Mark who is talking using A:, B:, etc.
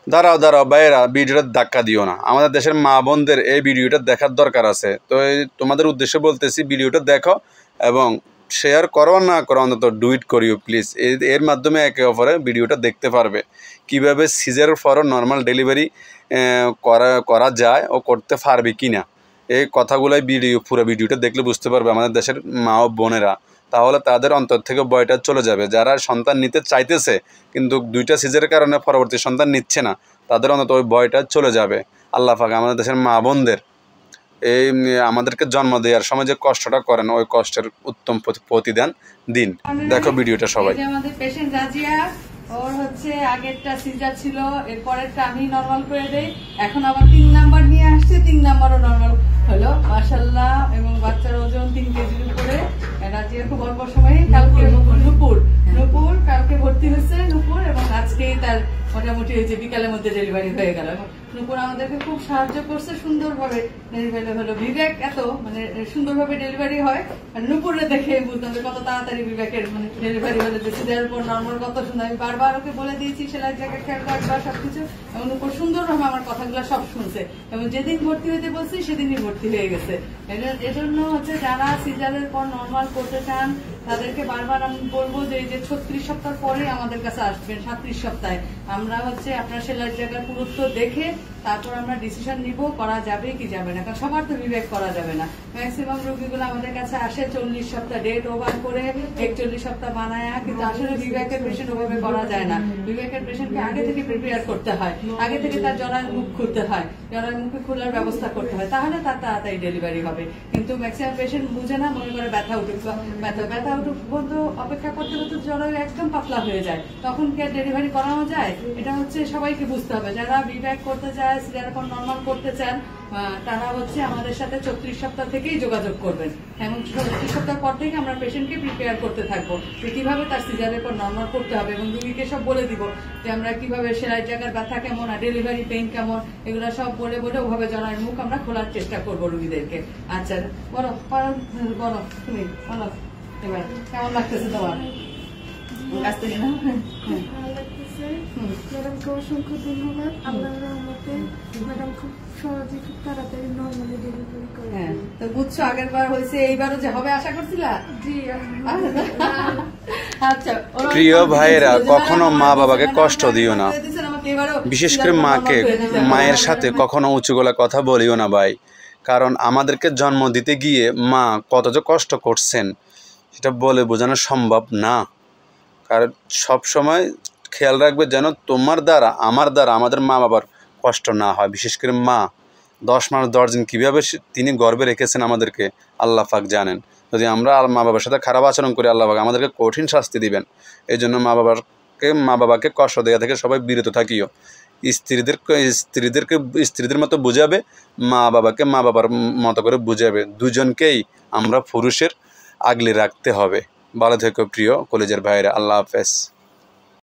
A: দাঁড়াও দাঁড়াও ভাইয়েরা, ভিডিওটা ধাক্কা দিও না। আমাদের দেশের মা বোনদের এই ভিডিওটা দেখার দরকার আছে। তো তোমাদের উদ্দেশ্যে বলতেছি, ভিডিওটা দেখো এবং শেয়ার করো না করো, অন্তত ডুইট করিও প্লিজ। এর মাধ্যমে একে অপরে ভিডিওটা দেখতে পারবে কিভাবে সিজারের পরও নর্মাল ডেলিভারি করা যায় ও করতে পারবে কি না। এই কথাগুলোই পুরো ভিডিওটা দেখলে বুঝতে পারবে আমাদের দেশের মা ও বোনেরা। তাহলে তাদের অন্তর থেকে ভয়টা চলে যাবে। যারা সন্তান নিতে চাইতেছে কিন্তু 2টা সিজারের কারণে পরবর্তী সন্তান নিচ্ছে না, তাদের অন্তত ওই ভয়টা চলে যাবে। আল্লাহ পাক আমাদের দেশের মা বোনদের এই আমাদেরকে জন্ম দেওয়ার সময় যে কষ্টটা করেন, ওই কষ্টের উত্তম প্রতিদান দিন। দেখো ভিডিওটা সবাই।
B: আমাদের পেশেন্ট রাজিয়া, ওর হচ্ছে আগেরটা সিজার ছিল, এরপরেরটা আমি নরমাল করে দেই। এখন আবার 3 নাম্বার নিয়ে আসছে, 3 নাম্বারও নরমাল হলো মাশাআল্লাহ। এবং বাচ্চার ওজন 3 কেজির উপরে। রাজিয়া খুব অল্প সময়ে কালকে নুপুর কালকে ভর্তি হয়েছে নুপুর, এবং আজকেই তার মোটামুটি হয়েছে বিকালের মধ্যে ডেলিভারি হয়ে গেল। নুপুর আমাদেরকে খুব সাহায্য করছে, সুন্দরভাবে ডেলিভারি হলো। বিবেক এত মানে সুন্দরভাবে ডেলিভারি হয়, নুপুরে দেখে বুঝতে হবে কত তাড়াতাড়ি বিবেকের মানে ডেলিভারি হলে দেওয়ার পর নর্মাল কত সুন্দর। আমি বারবার ওকে বলে দিয়েছি সেলাই জায়গায় খেয়াল রাখবা সবকিছু, এবং নুপুর সুন্দরভাবে আমার কথাগুলো সব শুনছে, এবং যেদিন ভর্তি হইতে বলছি সেদিনই ভর্তি হয়ে গেছে। এজন্য হচ্ছে যারা সিজারের পর নর্মাল করতে চান তাদেরকে বারবার আমি বলবো যে এই যে 36 সপ্তাহ পরে আমাদের কাছে আসবেন। 37 সপ্তাহে আমরা হচ্ছে আপনার সেলাই জায়গার পুরুত্ব দেখে তারপর আমরা ডিসিশন নিব করা যাবে কি যাবে না, কারণ সবার তো বিবেক করা যাবে না। ম্যাক্সিমাম রোগীগুলো আমাদের কাছে আসে 40 সপ্তাহ ডেট ওভার করে 41 সপ্তাহ বানায়, কিন্তু আসলে বিবেকের পেশেন্ট ওভাবে করা যায় না। বিবেকের পেশেন্টকে আগে থেকে প্রিপেয়ার করতে হয়, আগে থেকে তার জরার মুখ খুলতে হয়, জরার মুখে খোলার ব্যবস্থা করতে হয়, তাহলে তার তাড়াতাড়ি ডেলিভারি হবে। কিন্তু ম্যাক্সিমাম পেশেন্ট বুঝে না, মনে করে ব্যথা উঠুক ব্যথা উঠুক বলতে অপেক্ষা করতে করতে জরায়ু একদম পাতলা হয়ে যায়, তখন কি আর ডেলিভারি করানো যায়? এটা হচ্ছে সবাইকে বুঝতে হবে। যারা বিবেক করতে চায়, সিজার এখন নর্মাল করতে চান, তারা হচ্ছে আমাদের সাথে 34 সপ্তাহ থেকেই যোগাযোগ করবেন, এবং 34 সপ্তাহ পর থেকে আমরা পেশেন্টকে প্রিপেয়ার করতে থাকবো যে কিভাবে তার সিজারের পর নর্মাল করতে হবে, এবং রুগীকে সব বলে দিব যে আমরা কিভাবে সেলাই জায়গার ব্যথা কেমন আর ডেলিভারি পেইন কেমন, এগুলো সব বলে বলে ওভাবে জরার মুখ আমরা খোলার চেষ্টা করবো রুগীদেরকে। আচ্ছা বলো বলো তুমি বলো এবার কেমন লাগতেছে তোমার কাছ থেকে না?
C: ম্যাডামকে অসংখ্য ধন্যবাদ। আল্লাহর রহমতে ম্যাডাম খুব সহজে খুব তাড়াতাড়ি নরমালি ডেলিভারি করে।
B: হ্যাঁ, তো বুঝছো আগের বার হয়েছে, এইবারও যে হবে আশা করছিলা?
C: জি।
B: আচ্ছা
A: প্রিয় ভাইয়েরা, কখনো মা বাবাকে কষ্ট দিও না, বিশেষ করে মায়ের সাথে কখনো উঁচু গলা কথা বলিও না ভাই। কারণ আমাদেরকে জন্ম দিতে গিয়ে মা কত যে কষ্ট করছেন সেটা বলে বোঝানো সম্ভব না। কারণ সবসময় খেয়াল রাখবে যেন তোমার দ্বারা আমার দ্বারা আমাদের মা বাবার কষ্ট না হয়। বিশেষ করে মা 10 মাস 10 দিন কীভাবে তিনি গর্ভে রেখেছেন আমাদেরকে আল্লাহ পাক জানেন। যদি আমরা মা বাবার সাথে খারাপ আচরণ করি, আল্লাহ পাক আমাদেরকে কঠিন শাস্তি দিবেন। এই জন্য মা বাবাকে কষ্ট দেওয়া থেকে সবাই বিরত থাকিও। স্ত্রীদের মতো বুঝাবে, মা বাবাকে মা বাবার মতো করে বুঝাবে। দুজনকেই আমরা পুরুষের আগলে রাখতে হবে। ভালো থেকো প্রিয় কলেজের ভাইয়েরা, আল্লাহ হাফেজ।